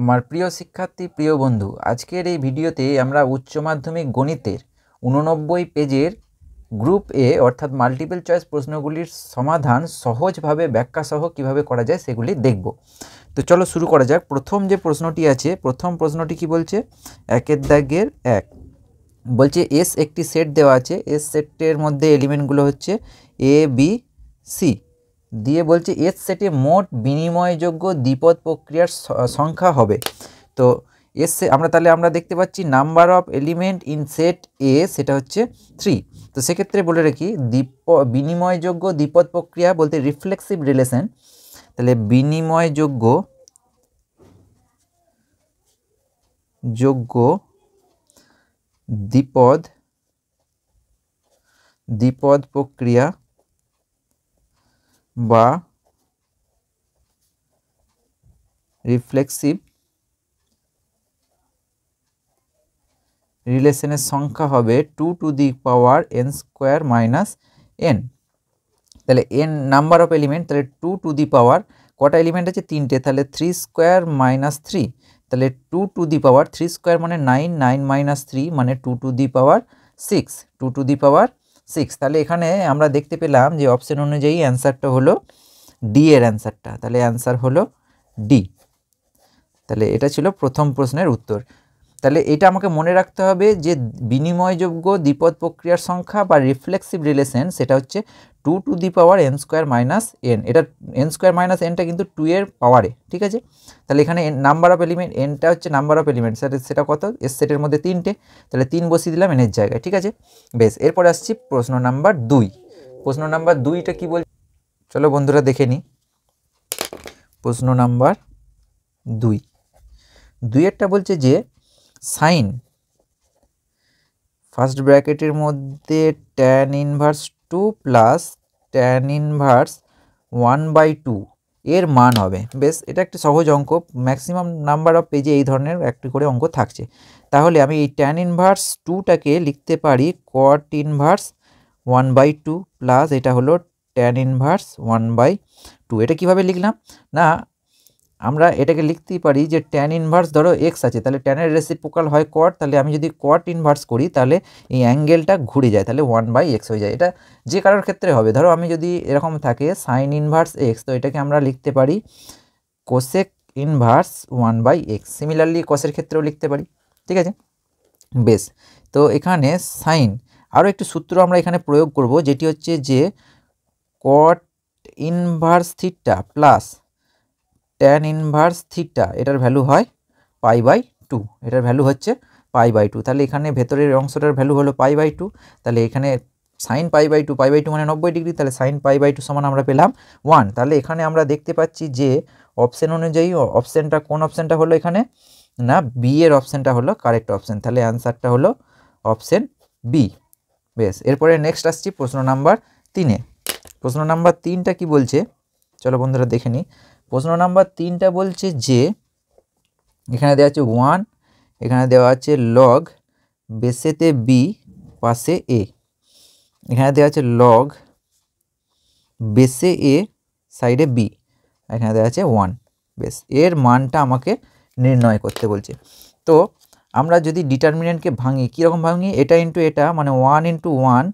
আমার প্রিয় শিক্ষার্থী প্রিয় বন্ধু, আজকের এই ভিডিওতে আমরা উচ্চ মাধ্যমিক গণিতের 89 পেজের গ্রুপ এ অর্থাৎ মাল্টিপল চয়েস প্রশ্নগুলির সমাধান সহজভাবে ব্যাখ্যা সহ কিভাবে করা যায় সেগুলি দেখব। তো চলো শুরু করা যাক। প্রথম যে প্রশ্নটি আছে, প্রথম প্রশ্নটি কি বলছে? একের দাগের এক বলছে এস একটি সেট দেওয়া আছে, এস সেটের মধ্যে এলিমেন্টগুলো হচ্ছে এ বি সি দিয়ে বলছে এস সেটে মোট বিনিময়যোগ্য দ্বিপদ প্রক্রিয়ার সংখ্যা হবে। তো এস আমরা দেখতে পাচ্ছি number of element in set A সেটা হচ্ছে 3। তো সেক্ষেত্রে বলে রাখি বিনিময়যোগ্য দ্বিপদ প্রক্রিয়া বলতে রিফ্লেক্সিভ রিলেশন, তাহলে বিনিময়যোগ্য দ্বিপদ প্রক্রিয়া বা রিফ্লেক্সিভ রিলেশনের সংখ্যা হবে 2 two the power n square minus n। তাহলে n নাম্বার অফ এলিমেন্ট, তাহলে 2 টু দি পাওয়ার কটা এলিমেন্ট আছে? 3টে, তাহলে 3 স্কোয়ার মাইনাস 3, তাহলে 2 টু দি পাওয়ার 3 স্কোয়ার মানে 9, 9 মাইনাস 3 মানে 2 two the power 6, 2 two the পাওয়ার 6। তাহলে এখানে আমরা দেখতে পেলাম যে অপশন অনুযায়ী অ্যান্সারটা হলো ডি এর অ্যান্সারটা, তাহলে অ্যান্সার হলো ডি। তাহলে এটা ছিল প্রথম প্রশ্নের উত্তর। তাহলে এটা আমাকে মনে রাখতে হবে যে বিনিময়যোগ্য দ্বিপদ প্রক্রিয়ার সংখ্যা বা রিফ্লেক্সিভ রিলেশন সেটা হচ্ছে 2 two the power n square minus n। এটা n স্কোয়ার মাইনাস nটা কিন্তু 2 এর পাওয়ারে, ঠিক আছে? তাহলে এখানে নাম্বার অফ এলিমেন্ট nটা হচ্ছে নাম্বার অফ এলিমেন্ট, সেটা কত? এস সেটের মধ্যে 3টে, তাহলে 3 বসিয়ে দিলাম n এর জায়গায়, ঠিক আছে? বেশ, এরপরে আসছি প্রশ্ন নাম্বার 2। প্রশ্ন নাম্বার 2টা কি বল, চলো বন্ধুরা দেখে নিই। প্রশ্ন নাম্বার 2 বলছে যে সাইন ফার্স্ট ব্র্যাকেটের মধ্যে tan inverse 2 plus tan inverse 1/2 এর মান হবে। বেশ, এটা একটি সহজ অঙ্ক, ম্যাক্সিমাম নাম্বার অফ পেজে এই ধরনের একটি করে অঙ্ক থাকছে। তাহলে আমি এই tan ইনভার্স 2টাকে লিখতে পারি cot ইনভার্স 1/2 প্লাস এটা হলো tan ইনভার্স 1/2। এটা কিভাবে লিখলাম না, আমরা এটাকে লিখতেই পারি যে tan ইনভার্স ধরো x আছে, তাহলে tan এর রেসিপ্রোকাল হয় cot, তাহলে আমি যদি cot ইনভার্স করি তাহলে এই অ্যাঙ্গেলটা ঘুরে যায়, তাহলে 1/x হয়ে যায়। এটা যে কারোর ক্ষেত্রে হবে, ধরো আমি যদি এরকম থাকে sin ইনভার্স x, তো এটাকে আমরা লিখতে পারি cosec ইনভার্স 1/x। সিমিলারলি cos-এর ক্ষেত্রেও লিখতে পারি, ঠিক আছে? বেশ, তো এখানে সাইন আরও একটি সূত্র আমরা এখানে প্রয়োগ করব, যেটি হচ্ছে যে cot inverse theta plus tan inverse theta, এটার ভ্যালু হয় π/2, এটার ভ্যালু হচ্ছে π/2। তাহলে এখানে ভেতরের অংশটার ভ্যালু হলো π/2, তাহলে এখানে sin π/2 মানে 90 ডিগ্রি, তাহলে sin π/2 সমান আমরা পেলাম 1। তাহলে এখানে আমরা দেখতে পাচ্ছি যে অপশন অনুযায়ী অপশনটা কোন অপশনটা হলো এখানে না, বি এর অপশনটা হলো কারেক্ট অপশন, তাহলে অ্যান্সারটা হলো অপশন বি। বেশ, এরপরে নেক্সট আসছি প্রশ্ন নাম্বার 3-এ। প্রশ্ন নাম্বার 3টা কি বলছে, চলো বন্ধুরা দেখে নিই। প্রশ্ন নাম্বার 3টা বলছে যে এখানে দেওয়া আছে 1, এখানে দেওয়া আছে লগ বেসেতে বি পাশে এ, এখানে দেওয়া আছে লগ বেসে এ সাইডে বি, এখানে দেওয়া আছে 1। বেশ, এর মানটা আমাকে নির্ণয় করতে বলছে। তো আমরা যদি ডিটারমিনেন্টকে ভাঙি, কীরকম ভাঙি? এটা ইন্টু এটা মানে 1 ইন্টু 1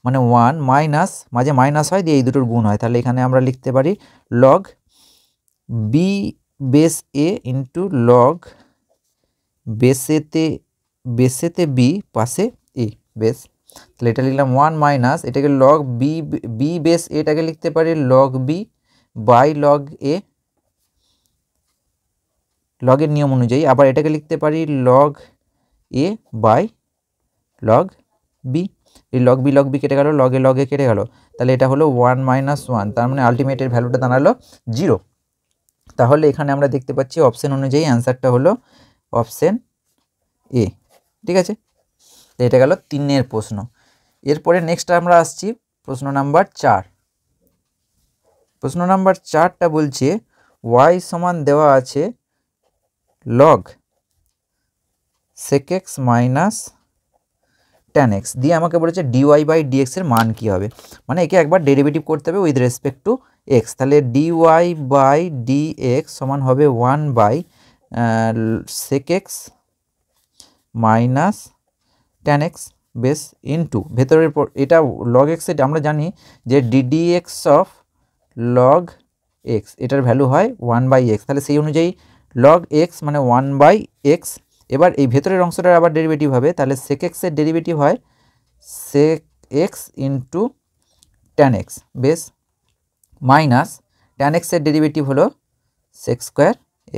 মানে 1 মাইনাস, মাঝে মাইনাস হয় দিয়ে এই দুটোর গুণ হয়, তাহলে এখানে আমরা লিখতে পারি লগ বি বেস এ ইন্টু লগ বেসেতে বি পাশে এ। বেস, তাহলে এটা লিখলাম 1 মাইনাস, এটাকে লগ বি বেস এটাকে লিখতে পারি log B by log A, লগের নিয়ম অনুযায়ী। আবার এটাকে লিখতে পারি log A by log B, এই লগ বি কেটে গেল, লগে কেটে গেল, তাহলে এটা হলো 1 মাইনাস 1, তার মানে আলটিমেটের ভ্যালুটা দাঁড়ালো 0। তাহলে এখানে আমরা দেখতে পাচ্ছি অপশন অনুযায়ী অ্যান্সারটা হলো অপশন এ, ঠিক আছে? এটা গেল 3-এর প্রশ্ন। এরপরে নেক্সট আমরা আসছি প্রশ্ন নাম্বার 4। প্রশ্ন নাম্বার 4টা বলছে y সমান দেওয়া আছে log sec x minus tan x দিয়ে আমাকে বলেছে dy/dx এর মান কি হবে, মানে একে একবার ডেরিভেটিভ করতে হবে উইথ রেসপেক্ট টু x। তাহলে dy/dx সমান হবে 1/, sec x minus tan x base into ভেতরের এটা log x এর আমরা জানি যে ddx অফ log x এটার ভ্যালু হয় 1/x, তাহলে সেই অনুযায়ী log x মানে 1/x। এবার এই ভেতরের অংশটার আবার ডেরিভেটিভ হবে, তাহলে sec x এর ডেরিভেটিভ হয় sec x into tan x base minus tan x এর ডেরিভেটিভ হলো sec স্কোয়ার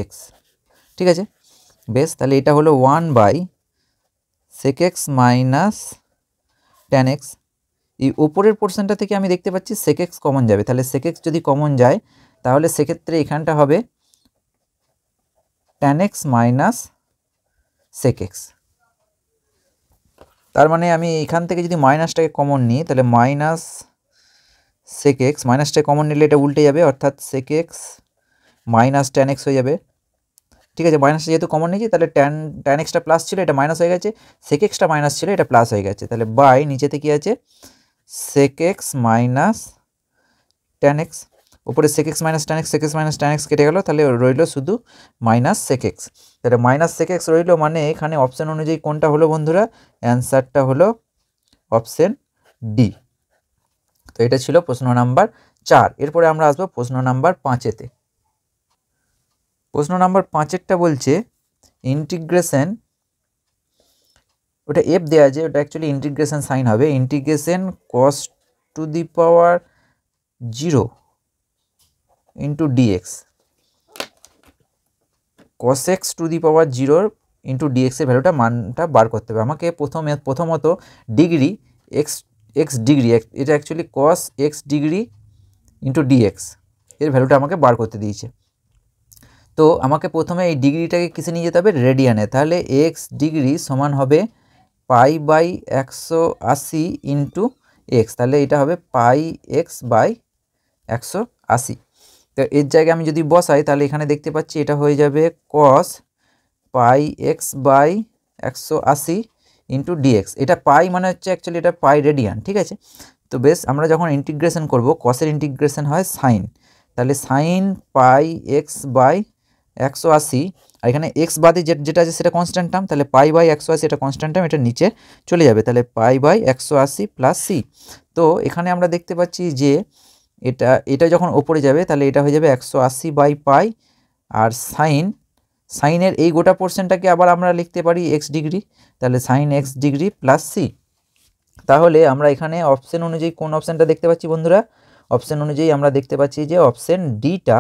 x। ঠিক আছে বেস, তাহলে এটা হলো 1/sec x minus tan x। এই উপরের পোর্শনটা থেকে আমি দেখতে পাচ্ছি sec x কমন যাবে, তাহলে sec x যদি কমন যায় তাহলে সেক্ষেত্রে এখানটা হবে tan x minus sec x। তার মানে আমি এখান থেকে যদি মাইনাসটাকে কমন নিই তাহলে মাইনাস sec x, মাইনাসটাকে কমন নিলে এটা উল্টে যাবে, অর্থাৎ sec x minus tan x হয়ে যাবে। ঠিক আছে, মাইনাসটা যেহেতু কমন নিয়েছি তাহলে tan xটা প্লাস ছিল এটা মাইনাস হয়ে গেছে, sec xটা মাইনাস ছিল এটা প্লাস হয়ে গেছে, তাহলে বাই নিচেতে কি আছে sec x minus tan x, উপরে sec x minus tan x, sec x minus tan x কেটে গেল, তাহলে রইল শুধু মাইনাস sec x। তাহলে মাইনাস sec x রইল, মানে এখানে অপশন অনুযায়ী কোনটা হলো বন্ধুরা, অ্যান্সারটা হলো অপশন ডি। তো এটা ছিল প্রশ্ন নাম্বার 4। এরপরে আমরা আসবো প্রশ্ন নাম্বার 5-এতে। প্রশ্ন নাম্বার 5-এরটা বলছে ইন্টিগ্রেশন, ওটা এফ দেওয়া আছে, ওটা অ্যাকচুয়ালি ইন্টিগ্রেশন সাইন হবে, integration cos to the power 0 into dx, cos x to the power 0 into dx এর ভ্যালুটা মানটা বার করতে হবে আমাকে। প্রথমত ডিগ্রি এক্স ডিগ্রি, এটা actually cos x degree into dx এর ভ্যালুটা আমাকে বার করতে দিয়েছে। তো আমাকে প্রথমে এই ডিগ্রিটাকে কিসে নিয়ে যেতে হবে, রেডিয়ানে, তাহলে এক্স ডিগ্রি সমান হবে π/180 ইন্টু এক্স, তাহলে এটা হবে πx/180। তো এর জায়গায় আমি যদি বসাই তাহলে এখানে দেখতে পাচ্ছি এটা হয়ে যাবে cos πx/180 ইন্টু ডিএক্স। এটা পাই মানে হচ্ছে অ্যাকচুয়ালি এটা পাই রেডিয়ান। ঠিক আছে, তো বেশ আমরা যখন ইন্টিগ্রেশন করব কসের ইন্টিগ্রেশন হয় সাইন, তাহলে সাইন πx/180, আর এখানে এক্স বাদে যেটা আছে সেটা কনস্ট্যান্ট টার্ম, তাহলে π/180 এটা কনস্ট্যান্ট টার্ম, এটা নিচে চলে যাবে, তাহলে π/180 প্লাস সি। তো এখানে আমরা দেখতে পাচ্ছি যে এটা যখন ওপরে যাবে তাহলে এটা হয়ে যাবে 180/π, আর সাইনের এই গোটা পোর্শনটাকে আবার আমরা লিখতে পারি এক্স ডিগ্রি, তাহলে sine x degree plus C. তাহলে আমরা এখানে অপশন অনুযায়ী কোন অপশানটা দেখতে পাচ্ছি বন্ধুরা, অপশন অনুযায়ী আমরা দেখতে পাচ্ছি যে অপশন ডিটা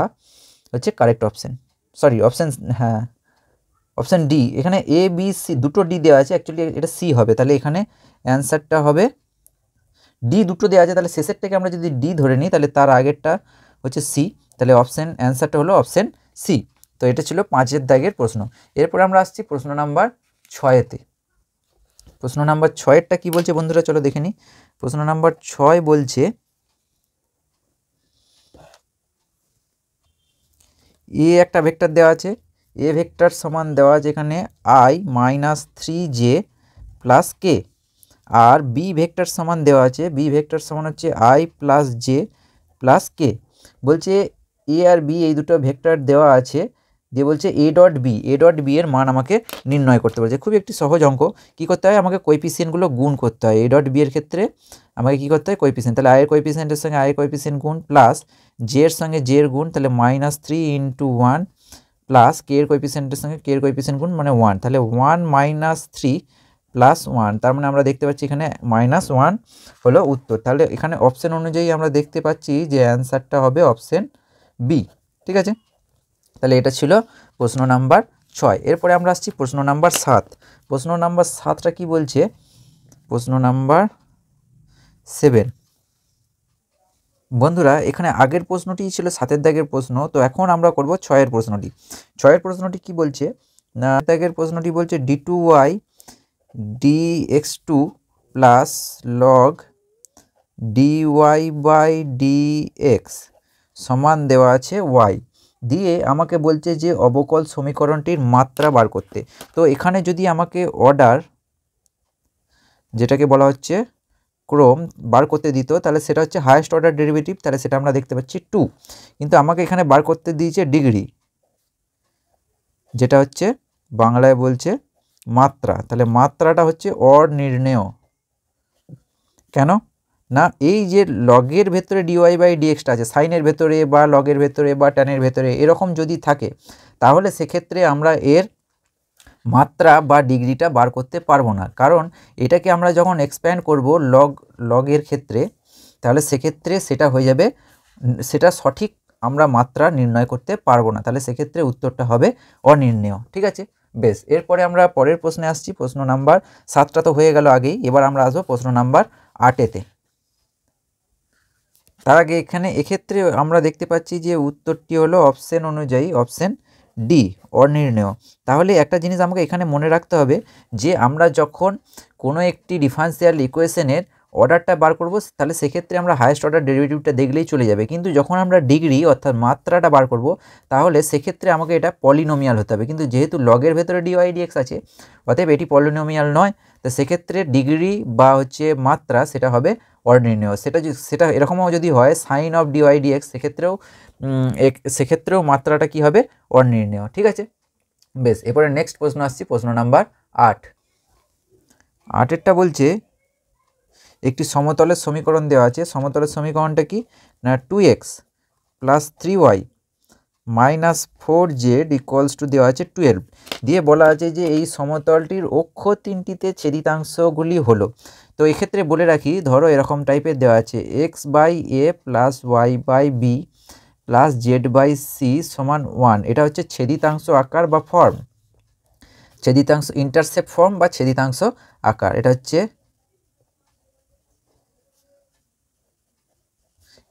হচ্ছে কারেক্ট অপশন, সরি অপশন, হ্যাঁ অপশন ডি। এখানে এ বি সি দুটো ডি দেওয়া আছে, অ্যাকচুয়ালি এটা সি হবে, তাহলে এখানে অ্যান্সারটা হবে ডি। দুটো দেওয়া আছে, তাহলে শেষেরটাকে আমরা যদি ডি ধরে নিই তাহলে তার আগেরটা হচ্ছে সি, তাহলে অ্যান্সারটা হলো অপশন সি। তো এটা ছিল 5-এর দাগের প্রশ্ন। এরপরে আমরা আসছি প্রশ্ন নাম্বার 6-এতে। প্রশ্ন নাম্বার 6-এরটা কি বলছে বন্ধুরা, চলো দেখে নিই। প্রশ্ন নাম্বার 6 বলছে এ একটা ভেক্টর দেওয়া আছে, এ ভেক্টর সমান দেওয়া আছে এখানে i-3j প্লাস কে, আর বি ভেক্টর সমান দেওয়া আছে, বি ভেক্টর সমান হচ্ছে i প্লাস জে প্লাস কে। বলছে এ আর বি এই দুটো ভেক্টর দেওয়া আছে, দিয়ে বলছে এ ডট বি এর মান আমাকে নির্ণয় করতে বলছে। খুবই একটি সহজ অঙ্ক। কী করতে হয়, আমাকে কোএফিসিয়েন্টগুলো গুণ করতে হয়। এ ডট বি এর ক্ষেত্রে আমাকে কী করতে হয়, কোএফিসিয়েন্ট, তাহলে আয়ের কোএফিসিয়েন্টের সঙ্গে আয়ের কোএফিসিয়েন্ট গুণ, প্লাস জে এর সঙ্গে জে এর গুণ, তাহলে -3 × 1, প্লাস কে এর কোএফিসিয়েন্টের সঙ্গে কে এর কোএফিসিয়েন্ট গুণ মানে 1, তাহলে 1 - 3 + 1, তার মানে আমরা দেখতে পাচ্ছি এখানে -1 হলো উত্তর। তাহলে এখানে অপশন অনুযায়ী আমরা দেখতে পাচ্ছি যে অ্যান্সারটা হবে অপশন বি। ঠিক আছে, তাহলে এটা ছিল প্রশ্ন নাম্বার 6। এরপরে আমরা আসছি প্রশ্ন নাম্বার 7। প্রশ্ন নাম্বার 7টা কি বলছে, প্রশ্ন নাম্বার 7 বন্ধুরা, এখানে আগের প্রশ্নটি ছিল 7-এর দাগের প্রশ্ন, তো এখন আমরা করব 6-এর প্রশ্নটি। 6-এর প্রশ্নটি কি বলছে না, দাগের প্রশ্নটি বলছে d2y dx2 plus log dy/dx সমান দেওয়া আছে y, দিয়ে আমাকে বলছে যে অবকল সমীকরণটির মাত্রা বার করতে। তো এখানে যদি আমাকে অর্ডার, যেটাকে বলা হচ্ছে ক্রম, বার করতে দিত তাহলে সেটা হচ্ছে হায়েস্ট অর্ডার ডেরিভেটিভ, তাহলে সেটা আমরা দেখতে পাচ্ছি 2, কিন্তু আমাকে এখানে বার করতে দিয়েছে ডিগ্রি, যেটা হচ্ছে বাংলায় বলছে মাত্রা। তাহলে মাত্রাটা হচ্ছে অনির্ণেয়। কেন না, এই যে লগের ভেতরে ডিওয়াই বাই ডিএক্সটা আছে, সাইনের ভেতরে বা লগের ভেতরে বা ট্যানের ভেতরে এরকম যদি থাকে, তাহলে সেক্ষেত্রে আমরা এর মাত্রা বা ডিগ্রিটা বার করতে পারবো না। কারণ এটাকে আমরা যখন এক্সপ্যান্ড করব লগের ক্ষেত্রে, তাহলে সেক্ষেত্রে সেটা হয়ে যাবে, সেটা সঠিক আমরা মাত্রা নির্ণয় করতে পারবো না। তাহলে সেক্ষেত্রে উত্তরটা হবে অনির্ণেয়। ঠিক আছে, বেশ। এরপরে আমরা পরের প্রশ্নে আসছি। প্রশ্ন নাম্বার 7টা তো হয়ে গেল আগেই, এবার আমরা আসবো প্রশ্ন নাম্বার 8-এতে। তার আগে এক্ষেত্রে আমরা দেখতে পাচ্ছি যে উত্তরটি হলো অপশন অনুযায়ী অপশন ডি, অনির্ণেয়। তাহলে একটা জিনিস আমাকে এখানে মনে রাখতে হবে যে আমরা যখন কোনো একটি ডিফারেনশিয়াল ইকুয়েশনের অর্ডারটা বার করব, তাহলে সেক্ষেত্রে আমরা হায়েস্ট অর্ডার ডেরিভেটিভটা দেখলেই চলে যাবে। কিন্তু যখন আমরা ডিগ্রি অর্থাৎ মাত্রাটা বার করব, তাহলে সেক্ষেত্রে আমাকে এটা পলিনোমিয়াল হতে হবে। কিন্তু যেহেতু লগের ভেতরে ডিওয়াই ডিএক্স আছে, অতএব এটি পলিনোমিয়াল নয়। তো সেক্ষেত্রে ডিগ্রি বা হচ্ছে মাত্রা সেটা হবে অনির্ণেয়। সেটা এরকমও যদি হয় সাইন অফ ডিওয়াই ডিএক্স, সেক্ষেত্রেও মাত্রাটা কি হবে, অনির্ণেয়। ঠিক আছে, বেশ। এরপরে নেক্সট প্রশ্ন আসছি, প্রশ্ন নাম্বার 8-এরটা বলছে একটি সমতলের সমীকরণ দেওয়া আছে। সমতলের সমীকরণটা কি না, 2x + 3y - 4z = দেওয়া আছে 12, দিয়ে বলা আছে যে এই সমতলটির অক্ষ তিনটিতে ছেদিতাংশগুলি হলো। তো এক্ষেত্রে বলে রাখি, ধরো এরকম টাইপের দেওয়া আছে x/a + y/b + z/c = 1। এটা হচ্ছে ছেদিতাংশ আকার বা ফর্ম, ছেদিতাংশ ইন্টারসেপ্ট ফর্ম বা ছেদিতাংশ আকার। এটা হচ্ছে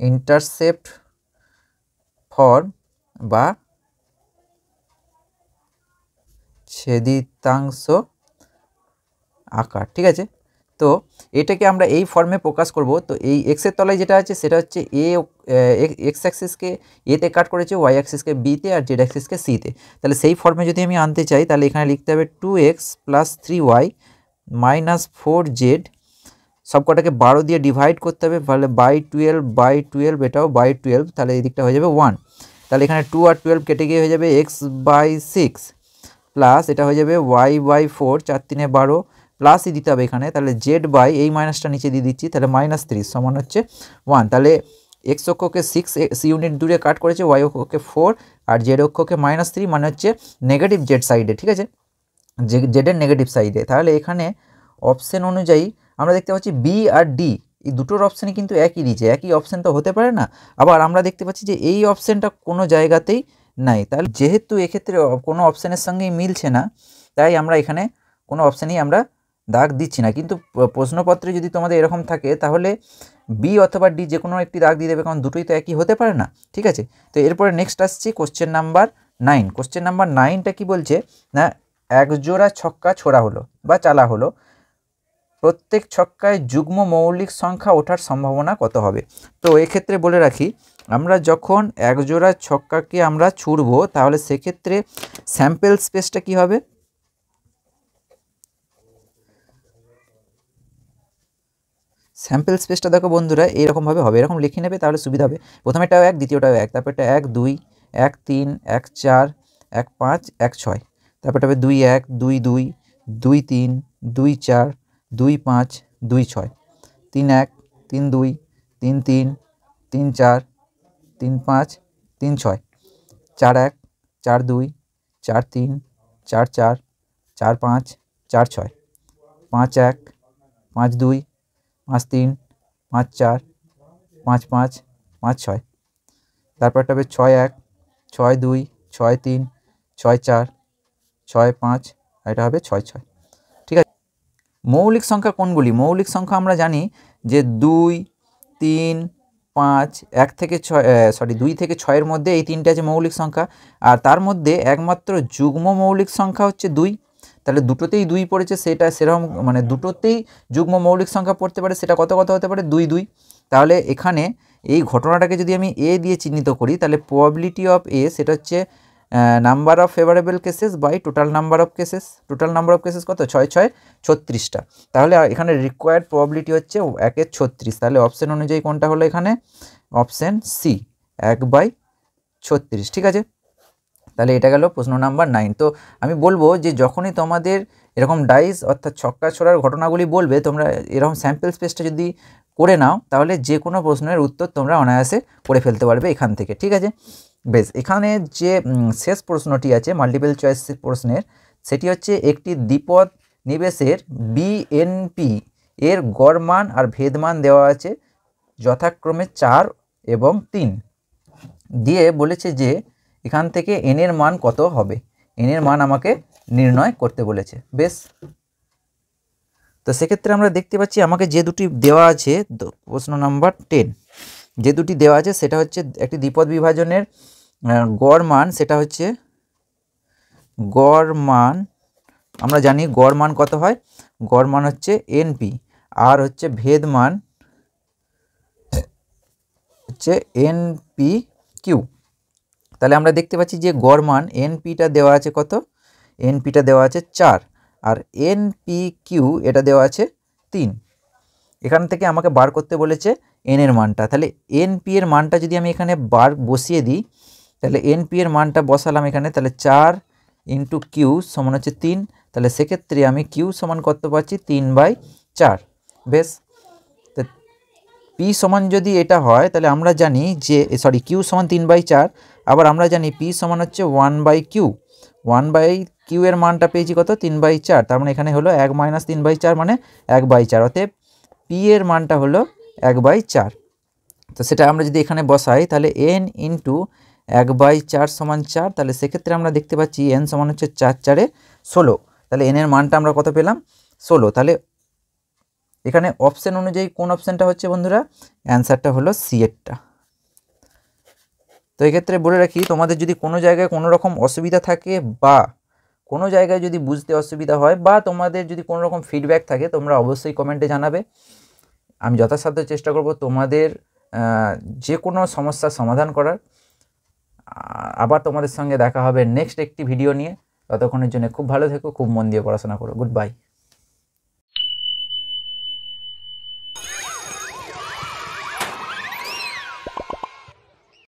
ইন্টারসেপ্ট ফর্ম বা ছেদিতাংশ আকার। ঠিক আছে, তো এটাকে আমরা এই ফর্মে প্রকাশ করব। তো এই এক্সের তলায় যেটা আছে সেটা হচ্ছে এক্স অ্যাক্সিসকে এতে কাট করেছে, ওয়াই অ্যাক্সিসকে বিতে, আর জেড অ্যাক্সিসকে সিতে। তাহলে সেই ফর্মে যদি আমি আনতে চাই, তাহলে এখানে লিখতে হবে 2x + 3y - 4z, সবকটাকে 12 দিয়ে ডিভাইড করতে হবে, তাহলে /12 এটাও /12, তাহলে এই দিকটা হয়ে যাবে 1। তাহলে এখানে 2 আর 12 কেটে গিয়ে হয়ে যাবে x/6 প্লাস এটা হয়ে যাবে y/4, 4 3 12, প্লাসই দিতে হবে এখানে। তাহলে z/এই মাইনাসটা নিচে দিয়ে দিচ্ছি, তাহলে -30 সমান হচ্ছে 1। তাহলে x অক্ষকে 6 ইউনিট দূরে কাট করেছে, y অক্ষকে 4 আর z অক্ষকে -3, মানে হচ্ছে নেগেটিভ জেড সাইডে। ঠিক আছে, জেডের নেগেটিভ সাইডে। তাহলে এখানে অপশন অনুযায়ী আমরা দেখতে পাচ্ছি বি আর ডি, এই দুটোর অপশানই কিন্তু একই দিয়েছে। একই অপশান তো হতে পারে না। আবার আমরা দেখতে পাচ্ছি যে এই অপশানটা কোনো জায়গাতেই নাই। তাহলে যেহেতু এক্ষেত্রে কোনো অপশানের সঙ্গেই মিলছে না, তাই আমরা এখানে কোনো অপশানেই আমরা দাগ দিচ্ছি না। কিন্তু প্রশ্নপত্রে যদি তোমাদের এরকম থাকে, তাহলে বি অথবা ডি যে কোনো একটি দাগ দিয়ে দেবে, কারণ দুটোই তো একই হতে পারে না। ঠিক আছে, তো এরপরে নেক্সট আসছি কোশ্চেন নাম্বার 9। কোশ্চেন নাম্বার 9টা কি বলছে না, এক জোড়া ছক্কা ছোড়া হলো বা চালা হলো, প্রত্যেক ছক্কায় যুগ্ম মৌলিক সংখ্যা ওঠার সম্ভাবনা কত হবে? তো এক্ষেত্রে বলে রাখি, আমরা যখন একজোড়া ছক্কাকে আমরা ছুড়ব, তাহলে সেক্ষেত্রে স্যাম্পল স্পেসটা কি হবে? স্যাম্পল স্পেসটা দেখো বন্ধুরা এইরকমভাবে হবে, এরকম লিখে নেবে, তাহলে সুবিধা হবে। প্রথমেটাও 1, দ্বিতীয়টাও 1, তারপরটা 1 2 1 3 1 4 1 5 1 6, তারপরটা হবে 2 1 2 2 2 3 2 4 2 5 2 6, 3 1 3 2 3 3 3 4 3 5 3 6, 4 1 4 2 4 3 4 4 4 5 4 6, 5 1 5 2 5 3 5 4 5 5 5 6, তারপরটা হবে 6 1 6 2 6 3 6 4 6 5, আর এটা হবে 6 6। ঠিক আছে, মৌলিক সংখ্যা কোনগুলি? মৌলিক সংখ্যা আমরা জানি যে 2 3 5 1 থেকে 6, 2 থেকে 6-এর মধ্যে এই তিনটে আছে মৌলিক সংখ্যা। আর তার মধ্যে একমাত্র যুগ্ম মৌলিক সংখ্যা হচ্ছে 2। তাহলে দুটোতেই 2 পড়েছে, সেটা সেরকম মানে দুটোতেই যুগ্ম মৌলিক সংখ্যা পড়তে পারে, সেটা কত কত হতে পারে? 2 2। তাহলে এখানে এই ঘটনাটাকে যদি আমি এ দিয়ে চিহ্নিত করি, তাহলে প্রবাবিলিটি অফ এ সেটা হচ্ছে number of favourable cases by total number of cases. Total number of cases কত? 6 6 36টা। তাহলে এখানে রিকোয়ার্ড প্রবাবিলিটি হচ্ছে 1/36। তাহলে অপশন অনুযায়ী কোনটা হলো এখানে? Option C, 1/36। ঠিক আছে, তাহলে এটা গেল প্রশ্ন নাম্বার 9। তো আমি বলবো যে যখনই তোমাদের এরকম ডাইস অর্থাৎ ছক্কা ছোড়ার ঘটনাগুলি বলবে, তোমরা এরকম স্যাম্পল স্পেসটা যদি করে নাও তাহলে যে কোনো প্রশ্নের উত্তর তোমরা অনায়াসে করে ফেলতে পারবে এখান থেকে, ঠিক আছে। বেশ, এখানে যে শেষ প্রশ্নটি আছে মাল্টিপল চয়েস প্রশ্নের, সেটি হচ্ছে একটি দ্বিপদ নিবেশের বিএনপি এর গড় মান আর ভেদমান দেওয়া আছে যথাক্রমে 4 এবং 3 দিয়ে বলেছে যে এখান থেকে এন এর মান কত হবে, এন এর মান আমাকে নির্ণয় করতে বলেছে। বেশ, তো সেক্ষেত্রে আমরা দেখতে পাচ্ছি আমাকে যে দুটি দেওয়া আছে প্রশ্ন নাম্বার 10 যে দুটি দেওয়া আছে সেটা হচ্ছে একটি দ্বিপদ বিভাজনের গড় মান, সেটা হচ্ছে গড় মান, আমরা জানি গড় মান কত হয়, গড় মান হচ্ছে এনপি, আর হচ্ছে ভেদ মান হচ্ছে এনপি কিউ। তাহলে আমরা দেখতে পাচ্ছি যে গড় মান এনপিটা দেওয়া আছে কত, এনপিটা দেওয়া আছে 4 আর এনপি কিউ এটা দেওয়া আছে 3। এখান থেকে আমাকে বার করতে বলেছে এন এর মানটা। তাহলে এনপি এর মানটা যদি আমি এখানে বার বসিয়ে দিই, তাহলে এনপি এর মানটা বসালাম এখানে, তাহলে 4 ইন্টু কিউ সমান হচ্ছে 3। তাহলে সেক্ষেত্রে আমি কিউ সমান কত পাচ্ছি 3/4। বেশ, তো পি সমান যদি এটা হয় তাহলে আমরা জানি যে কিউ সমান 3/4, আবার আমরা জানি পি সমান হচ্ছে 1/কিউ। 1/কিউ এর মানটা পেয়েছি কত 3/4, তার মানে এখানে হলো 1 - 3/4 মানে 1/4, অতএব পি এর মানটা হলো 1/4। তো সেটা আমরা যদি এখানে বসাই তাহলে এন ইন্টু 1/4 সমান 4, তাহলে সেক্ষেত্রে আমরা দেখতে পাচ্ছি এন সমান হচ্ছে 4 × 4 = 16। তাহলে এন এর মানটা আমরা কত পেলাম 16। তাহলে এখানে অপশন অনুযায়ী কোন অপশনটা হচ্ছে বন্ধুরা, অ্যান্সারটা হলো সি এরটা। তো এক্ষেত্রে বলে রাখি, তোমাদের যদি কোনো জায়গায় কোনো রকম অসুবিধা থাকে বা কোনো জায়গায় যদি বুঝতে অসুবিধা হয় বা তোমাদের যদি কোনো রকম ফিডব্যাক থাকে, তোমরা অবশ্যই কমেন্টে জানাবে। আমি যথাসাধ্য চেষ্টা করব তোমাদের যে কোনো সমস্যার সমাধান করার। আবার তোমাদের সঙ্গে দেখা হবে নেক্সট একটি ভিডিও নিয়ে। ততক্ষণের জন্য খুব ভালো থেকো, খুব মন দিয়ে পড়াশোনা করো। Good bye.